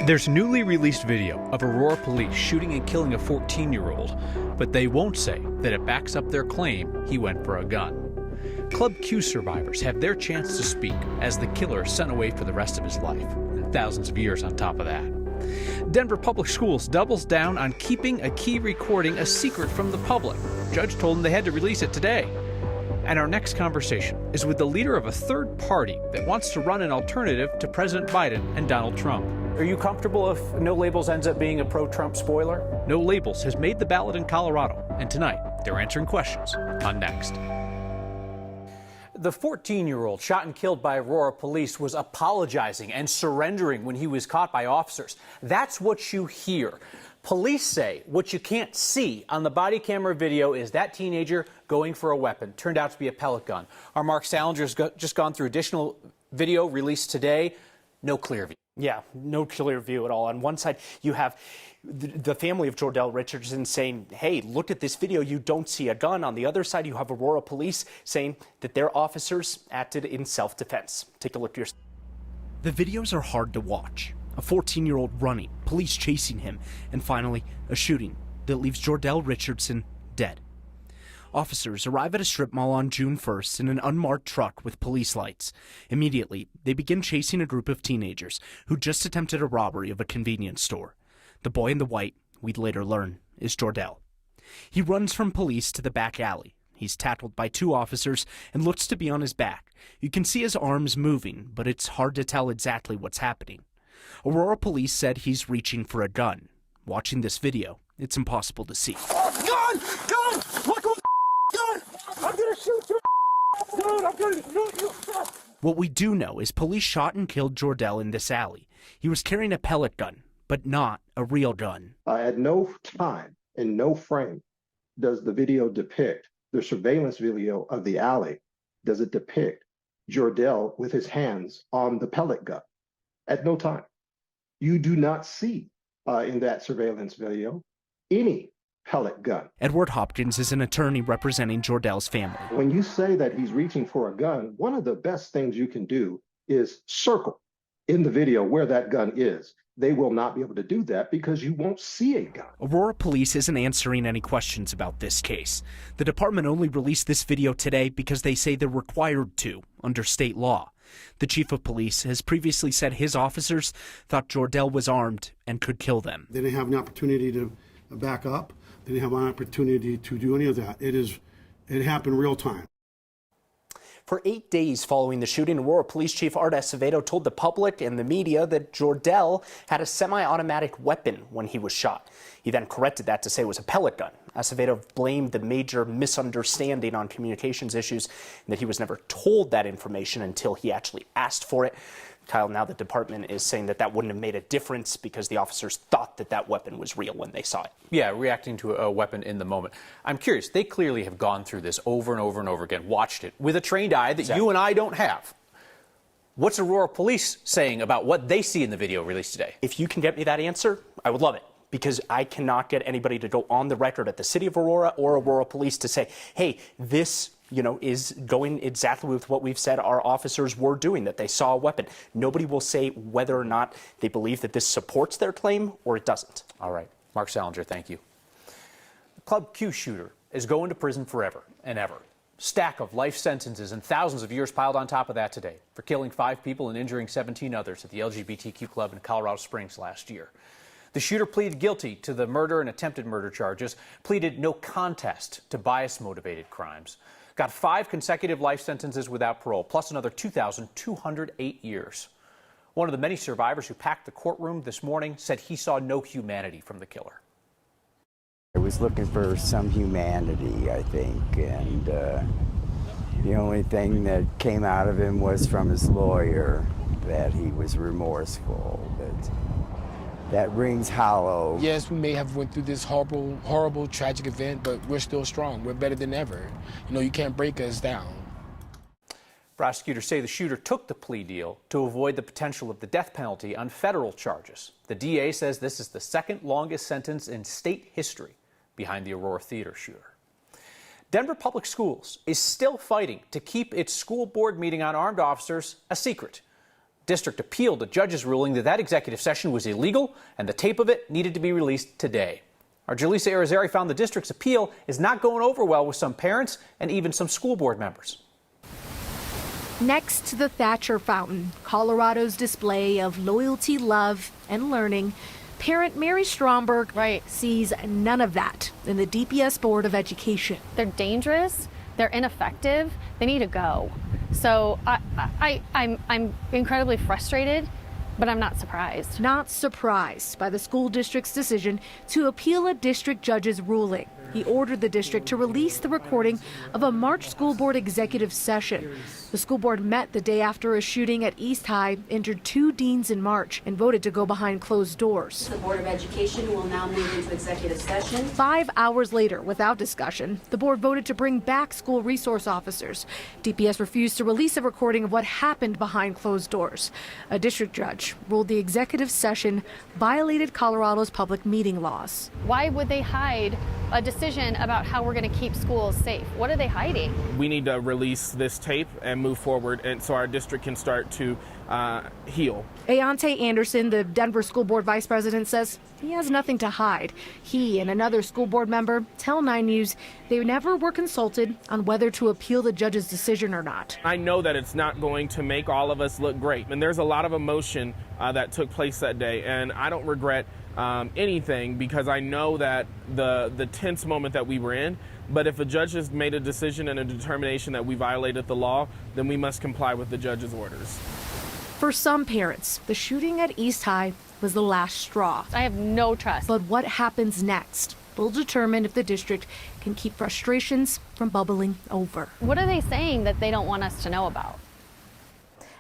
There's newly released video of Aurora police shooting and killing a 14-year-old, but they won't say that it backs up their claim he went for a gun. Club Q survivors have their chance to speak as the killer sent away for the rest of his life, and thousands of years on top of that. Denver Public Schools doubles down on keeping a key recording a secret from the public. Judge told them they had to release it today. And our next conversation is with the leader of a third party that wants to run an alternative to President Biden and Donald Trump. Are you comfortable if No Labels ends up being a pro-Trump spoiler? No Labels has made the ballot in Colorado, and tonight they're answering questions on Next. The 14-year-old shot and killed by Aurora police was apologizing and surrendering when he was caught by officers. That's what you hear. Police say what you can't see on the body camera video is that teenager going for a weapon. Turned out to be a pellet gun. Our Mark Salinger's just gone through additional video released today. No clear view. Yeah, no clear view at all. On one side, you have the family of Jordell Richardson saying, hey, look at this video, you don't see a gun. On the other side, you have Aurora police saying that their officers acted in self-defense. Take a look here. The videos are hard to watch. A 14-year-old running, police chasing him, and finally, a shooting that leaves Jordell Richardson dead. Officers arrive at a strip mall on June 1st in an unmarked truck with police lights. Immediately, they begin chasing a group of teenagers who just attempted a robbery of a convenience store. The boy in the white, we'd later learn, is Jordell. He runs from police to the back alley. He's tackled by two officers and looks to be on his back. You can see his arms moving, but it's hard to tell exactly what's happening. Aurora police said he's reaching for a gun. Watching this video, it's impossible to see. Gun! Gun! Look who's gun! I'm gonna shoot you! Dude, I'm gonna shoot you! What we do know is police shot and killed Jordell in this alley. He was carrying a pellet gun, but not a real gun. At no time, in no frame, does the video depict, the surveillance video of the alley, does it depict Jordell with his hands on the pellet gun? At no time. You do not see in that surveillance video any pellet gun. Edward Hopkins is an attorney representing Jordell's family. When you say that he's reaching for a gun, one of the best things you can do is circle in the video where that gun is. They will not be able to do that because you won't see a gun. Aurora police isn't answering any questions about this case. The department only released this video today because they say they're required to under state law. The chief of police has previously said his officers thought Jordell was armed and could kill them. They didn't have an opportunity to back up. They didn't have an opportunity to do any of that. It happened real time. For 8 days following the shooting, Aurora Police Chief Art Acevedo told the public and the media that Jordell had a semi-automatic weapon when he was shot. He then corrected that to say it was a pellet gun. Acevedo blamed the major misunderstanding on communications issues and that he was never told that information until he actually asked for it. Kyle, now the department is saying that that wouldn't have made a difference because the officers thought that that weapon was real when they saw it. Yeah, reacting to a weapon in the moment. I'm curious, they clearly have gone through this over and over and over again, watched it with a trained eye that you and I don't have. What's Aurora police saying about what they see in the video released today? If you can get me that answer, I would love it, because I cannot get anybody to go on the record at the city of Aurora or Aurora police to say, hey, this is going exactly with what we've said our officers were doing, that they saw a weapon. Nobody will say whether or not they believe that this supports their claim or it doesn't. All right. Mark Salinger, thank you. The Club Q shooter is going to prison forever and ever. Stack of life sentences and thousands of years piled on top of that today for killing 5 people and injuring 17 others at the LGBTQ club in Colorado Springs last year. The shooter pleaded guilty to the murder and attempted murder charges, pleaded no contest to bias-motivated crimes. Got 5 consecutive life sentences without parole, plus another 2,208 years. One of the many survivors who packed the courtroom this morning said he saw no humanity from the killer. I was looking for some humanity, I think, and the only thing that came out of him was from his lawyer that he was remorseful, but that rings hollow. Yes, we may have went through this horrible, horrible, tragic event, but we're still strong. We're better than ever. You can't break us down. Prosecutors say the shooter took the plea deal to avoid the potential of the death penalty on federal charges. The DA says this is the second longest sentence in state history behind the Aurora Theater shooter. Denver Public Schools is still fighting to keep its school board meeting on armed officers a secret. District appealed a judge's ruling that executive session was illegal and the tape of it needed to be released today. Our Jaleesa Irizarry found the district's appeal is not going over well with some parents and even some school board members. Next to the Thatcher Fountain, Colorado's display of loyalty, love, and learning, parent Mary Stromberg sees none of that in the DPS Board of Education. They're dangerous, they're ineffective, they need to go. So I'm incredibly frustrated, but I'm not surprised. Not surprised by the school district's decision to appeal a district judge's ruling. He ordered the district to release the recording of a March school board executive session. The school board met the day after a shooting at East High injured 2 deans in March and voted to go behind closed doors. The Board of Education will now move into executive session. 5 hours later, without discussion, the board voted to bring back school resource officers. DPS refused to release a recording of what happened behind closed doors. A district judge ruled the executive session violated Colorado's public meeting laws. Why would they hide a decision about how we're going to keep schools safe? What are they hiding? We need to release this tape and move forward, and so our district can start to heal. Ayante Anderson, the Denver school board vice president, says he has nothing to hide. He and another school board member tell 9 News they never were consulted on whether to appeal the judge's decision or not. I know that it's not going to make all of us look great, and there's a lot of emotion that took place that day, and I don't regret anything because I know that the tense moment that we were in. But if a judge has made a decision and a determination that we violated the law, then we must comply with the judge's orders. For some parents, the shooting at East High was the last straw. I have no trust. But what happens next will determine if the district can keep frustrations from bubbling over. What are they saying that they don't want us to know about?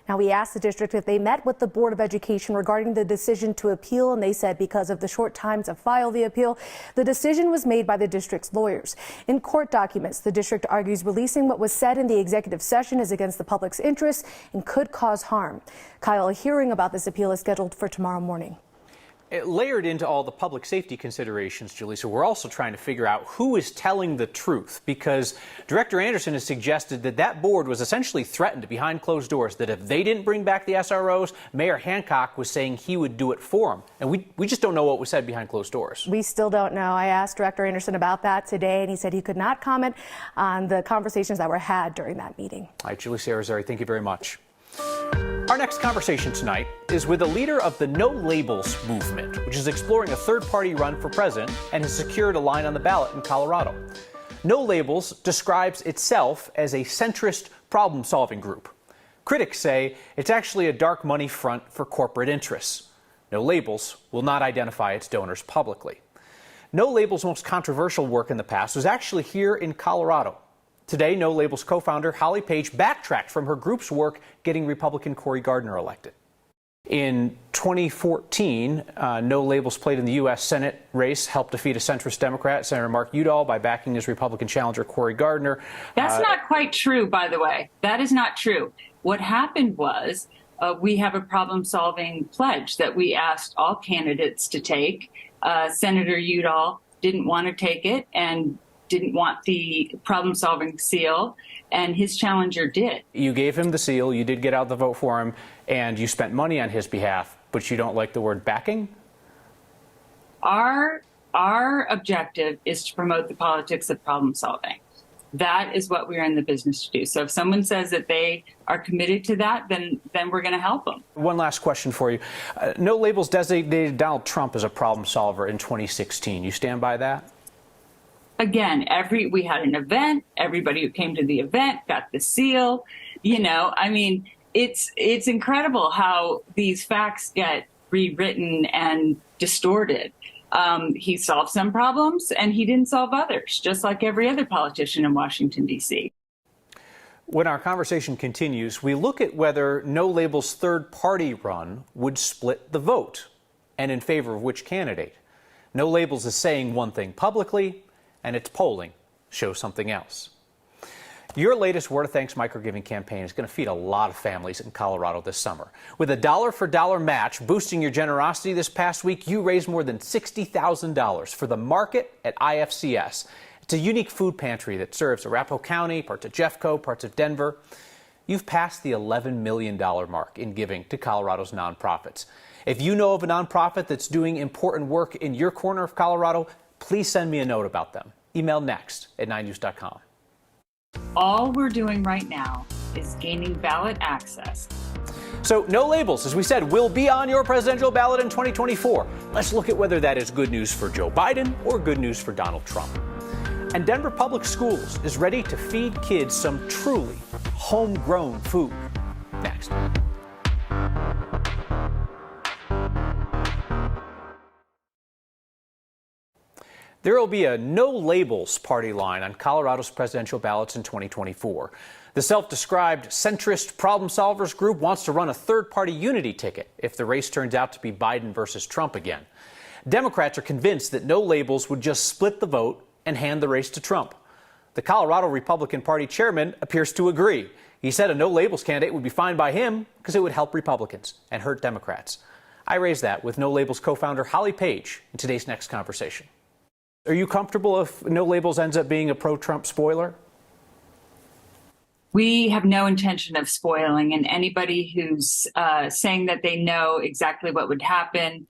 Now, we asked the district if they met with the Board of Education regarding the decision to appeal, and they said because of the short time to file the appeal, the decision was made by the district's lawyers. In court documents, the district argues releasing what was said in the executive session is against the public's interest and could cause harm. Kyle, a hearing about this appeal is scheduled for tomorrow morning. Layered into all the public safety considerations, Jaleesa, we're also trying to figure out who is telling the truth, because Director Anderson has suggested that board was essentially threatened behind closed doors, that if they didn't bring back the SROs, Mayor Hancock was saying he would do it for them. And we just don't know what was said behind closed doors. We still don't know. I asked Director Anderson about that today, and he said he could not comment on the conversations that were had during that meeting. All right, Jaleesa Irizarry, thank you very much. Our next conversation tonight is with a leader of the No Labels movement, which is exploring a third-party run for president and has secured a line on the ballot in Colorado. No Labels describes itself as a centrist problem-solving group. Critics say it's actually a dark money front for corporate interests. No Labels will not identify its donors publicly. No Labels' most controversial work in the past was actually here in Colorado. Today, No Labels co-founder Holly Page backtracked from her group's work getting Republican Cory Gardner elected. In 2014, No Labels played in the U.S. Senate race, helped defeat a centrist Democrat, Senator Mark Udall, by backing his Republican challenger Cory Gardner. That's not quite true, by the way. That is not true. What happened was we have a problem-solving pledge that we asked all candidates to take. Senator Udall didn't want to take it and didn't want the problem-solving seal, and his challenger did. You gave him the seal, you did get out the vote for him, and you spent money on his behalf, but you don't like the word backing? Our objective is to promote the politics of problem-solving. That is what we're in the business to do. So if someone says that they are committed to that, then we're going to help them. One last question for you. No Labels designated Donald Trump as a problem solver in 2016. You stand by that? Again, we had an event. Everybody who came to the event got the seal. You know, I mean, it's incredible how these facts get rewritten and distorted. He solved some problems and he didn't solve others, just like every other politician in Washington, D.C. When our conversation continues, we look at whether No Labels' third-party run would split the vote, and in favor of which candidate. No Labels is saying one thing publicly, and its polling shows something else. Your latest Word of Thanks microgiving campaign is going to feed a lot of families in Colorado this summer. With a dollar-for-dollar match boosting your generosity this past week, you raised more than $60,000 for the market at IFCS. It's a unique food pantry that serves Arapahoe County, parts of Jeffco, parts of Denver. you've passed the $11 million mark in giving to Colorado's nonprofits. If you know of a nonprofit that's doing important work in your corner of Colorado, please send me a note about them. Email next@9news.com. All we're doing right now is gaining ballot access. So no labels, as we said, will be on your presidential ballot in 2024. Let's look at whether that is good news for Joe Biden or good news for Donald Trump. And Denver Public Schools is ready to feed kids some truly homegrown food. Next. There will be a no labels party line on Colorado's presidential ballots in 2024. The self-described centrist problem solvers group wants to run a third-party unity ticket if the race turns out to be Biden versus Trump again. Democrats are convinced that no labels would just split the vote and hand the race to Trump. The Colorado Republican Party chairman appears to agree. He said a no labels candidate would be fine by him because it would help Republicans and hurt Democrats. I raised that with No Labels co-founder Holly Page in today's Next Conversation. Are you comfortable if No Labels ends up being a pro-Trump spoiler? We have no intention of spoiling, and anybody who's saying that they know exactly what would happen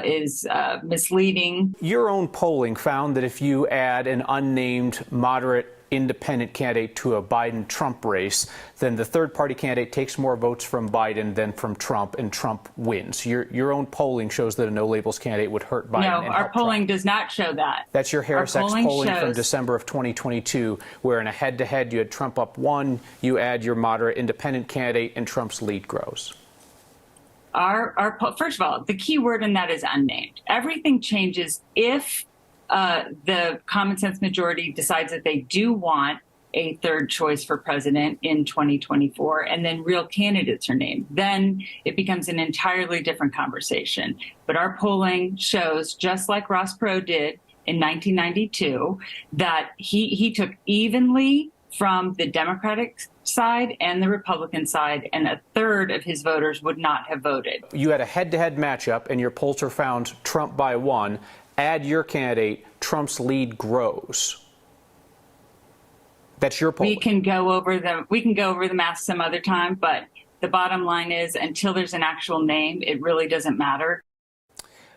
is misleading. Your own polling found that if you add an unnamed moderate independent candidate to a Biden-Trump race, then the third-party candidate takes more votes from Biden than from Trump, and Trump wins. Your own polling shows that a no-labels candidate would hurt Biden. No, and our help polling Trump. does not show that. That's your Harris X polling shows from December of 2022, where in a head-to-head you had Trump up 1, you add your moderate independent candidate, and Trump's lead grows. First of all, the key word in that is unnamed. Everything changes if the common sense majority decides that they do want a third choice for president in 2024, and then real candidates are named. Then it becomes an entirely different conversation. But our polling shows, just like Ross Perot did in 1992, that he took evenly from the Democratic side and the Republican side, and a third of his voters would not have voted. You had a head-to-head matchup, and your pollster found Trump by 1. Add your candidate, Trump's lead grows. That's your polling. We can go over the math some other time, but the bottom line is, until there's an actual name, it really doesn't matter.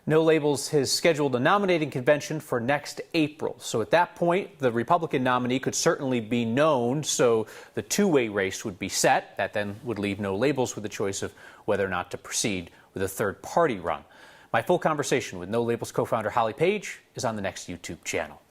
No Labels has scheduled a nominating convention for next April. So at that point, the Republican nominee could certainly be known, so the two-way race would be set. That then would leave No Labels with the choice of whether or not to proceed with a third-party run. My full conversation with No Labels co-founder Holly Page is on the Next YouTube channel.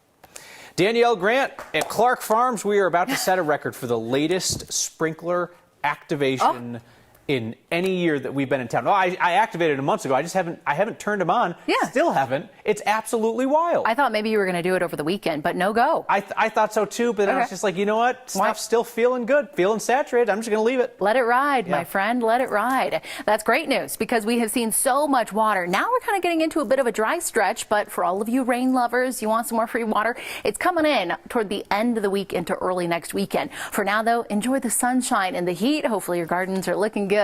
Danielle Grant, at Clark Farms, we are about to set a record for the latest sprinkler activation in any year that we've been in town. I activated them months ago. I haven't turned them on. Yeah. Still haven't. It's absolutely wild. I thought maybe you were going to do it over the weekend, but no go. I thought so too, but I was just like, you know what? Stuff's still feeling good, feeling saturated. I'm just going to leave it. Let it ride, my friend. Let it ride. That's great news because we have seen so much water. Now we're kind of getting into a bit of a dry stretch, but for all of you rain lovers, you want some more free water, it's coming in toward the end of the week into early next weekend. For now, though, enjoy the sunshine and the heat. Hopefully your gardens are looking good.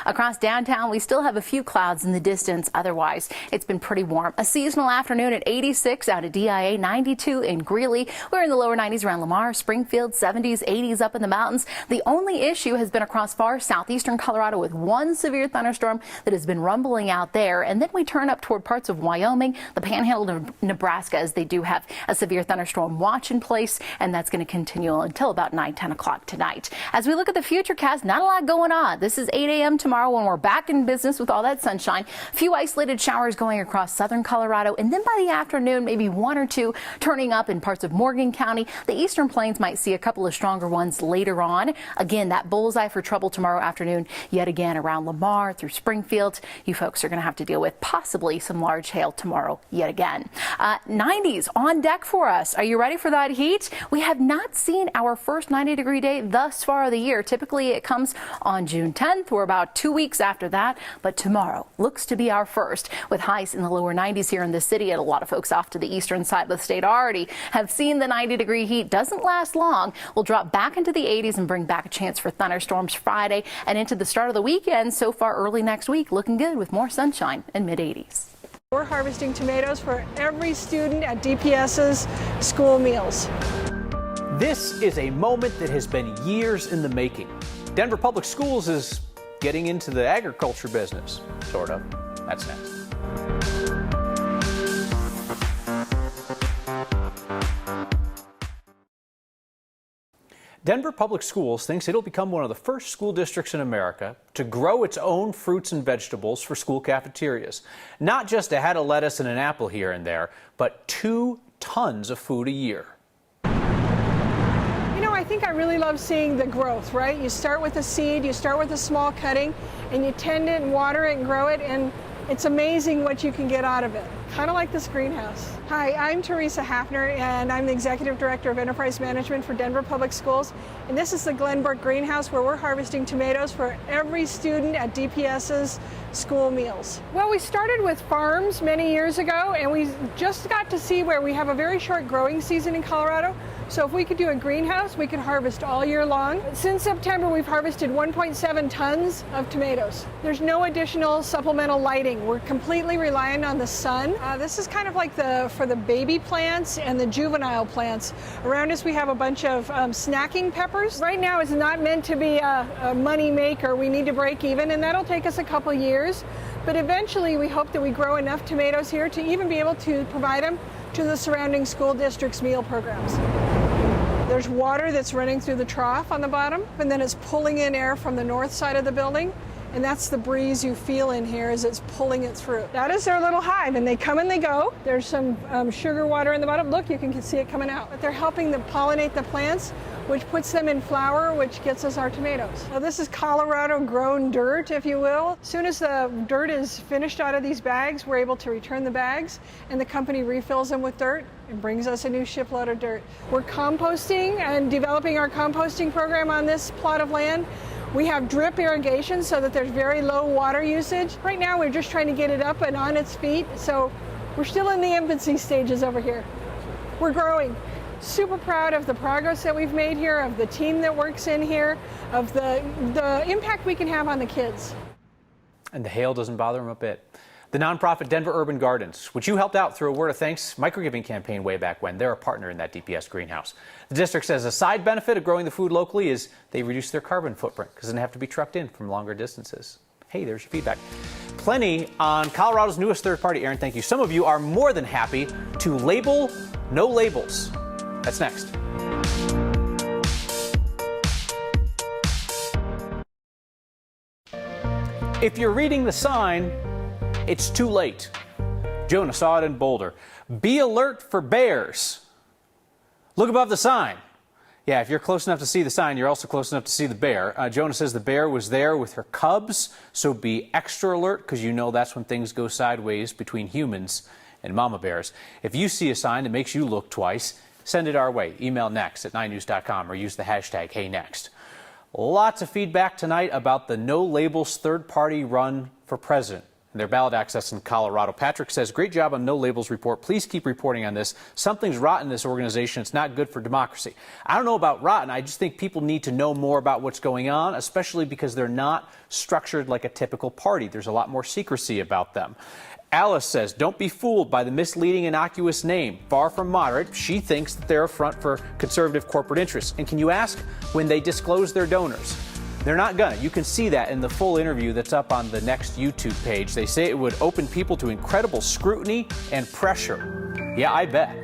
Across downtown, we still have a few clouds in the distance. Otherwise, it's been pretty warm. A seasonal afternoon at 86 out of DIA, 92 in Greeley. We're in the lower 90s around Lamar, Springfield, 70s, 80s up in the mountains. The only issue has been across far southeastern Colorado with one severe thunderstorm that has been rumbling out there. And then we turn up toward parts of Wyoming, the panhandle of Nebraska, as they do have a severe thunderstorm watch in place. And that's going to continue until about 9, 10 o'clock tonight. As we look at the futurecast, not a lot going on. This is 8 a.m. tomorrow when we're back in business with all that sunshine. A few isolated showers going across southern Colorado, and then by the afternoon, maybe 1 or 2 turning up in parts of Morgan County. The eastern plains might see a couple of stronger ones later on. Again, that bullseye for trouble tomorrow afternoon, yet again around Lamar through Springfield. You folks are going to have to deal with possibly some large hail tomorrow yet again. 90s on deck for us. Are you ready for that heat? We have not seen our first 90-degree day thus far of the year. Typically, it comes on June 10th. We're about 2 weeks after that, but tomorrow looks to be our first, with highs in the lower 90s here in the city. And a lot of folks off to the eastern side of the state already have seen the 90-degree heat. Doesn't last long. We'll drop back into the 80s and bring back a chance for thunderstorms Friday and into the start of the weekend. So far early next week, looking good with more sunshine and mid-80s. We're harvesting tomatoes for every student at DPS's school meals. This is a moment that has been years in the making. Denver Public Schools is getting into the agriculture business, sort of. That's next. Denver Public Schools thinks it'll become one of the first school districts in America to grow its own fruits and vegetables for school cafeterias. Not just a head of lettuce and an apple here and there, but 2 tons of food a year. You know, I think I really love seeing the growth, right? You start with a seed, you start with a small cutting, and you tend it and water it and grow it, and it's amazing what you can get out of it. Kind of like this greenhouse. Hi, I'm Teresa Hafner, and I'm the Executive Director of Enterprise Management for Denver Public Schools. And this is the Glenbrook Greenhouse, where we're harvesting tomatoes for every student at DPS's school meals. Well, we started with farms many years ago, and we just got to see where we have a very short growing season in Colorado. So if we could do a greenhouse, we could harvest all year long. Since September, we've harvested 1.7 tons of tomatoes. There's no additional supplemental lighting. We're completely reliant on the sun. This is kind of like for the baby plants and the juvenile plants. Around us, we have a bunch of snacking peppers. Right now, it's not meant to be a money maker. We need to break even, and that'll take us a couple years. But eventually, we hope that we grow enough tomatoes here to even be able to provide them to the surrounding school districts' meal programs. There's water that's running through the trough on the bottom, and then it's pulling in air from the north side of the building, and that's the breeze you feel in here as it's pulling it through. That is their little hive, and they come and they go. There's some sugar water in the bottom. Look, you can see it coming out. But they're helping to pollinate the plants, which puts them in flower, which gets us our tomatoes. Now, this is Colorado-grown dirt, if you will. As soon as the dirt is finished out of these bags, we're able to return the bags, and the company refills them with dirt and brings us a new shipload of dirt. We're composting and developing our composting program on this plot of land. We have drip irrigation so that there's very low water usage. Right now, we're just trying to get it up and on its feet, so we're still in the infancy stages over here. We're growing. Super proud of the progress that we've made here, of the team that works in here, of the impact we can have on the kids. And the hail doesn't bother them a bit. The nonprofit Denver Urban Gardens, which you helped out through a Word of Thanks microgiving campaign way back when, they're a partner in that DPS greenhouse. The district says a side benefit of growing the food locally is they reduce their carbon footprint because it doesn't have to be trucked in from longer distances. Hey, there's your feedback. Plenty on Colorado's newest third party. Aaron, thank you. Some of you are more than happy to label no labels. That's next. If you're reading the sign, it's too late. Jonah saw it in Boulder. Be alert for bears. Look above the sign. Yeah, if you're close enough to see the sign, you're also close enough to see the bear. Jonah says the bear was there with her cubs, so be extra alert because you know that's when things go sideways between humans and mama bears. If you see a sign that makes you look twice, send it our way. Email next@9news.com or use the hashtag HeyNext. Lots of feedback tonight about the No Labels third-party run for president and their ballot access in Colorado. Patrick says, great job on No Labels report. Please keep reporting on this. Something's rotten in this organization. It's not good for democracy. I don't know about rotten. I just think people need to know more about what's going on, especially because they're not structured like a typical party. There's a lot more secrecy about them. Alice says, don't be fooled by the misleading, innocuous name. Far from moderate, she thinks that they're a front for conservative corporate interests. And can you ask when they disclose their donors? They're not gonna. You can see that in the full interview that's up on the Next YouTube page. They say it would open people to incredible scrutiny and pressure. Yeah, I bet.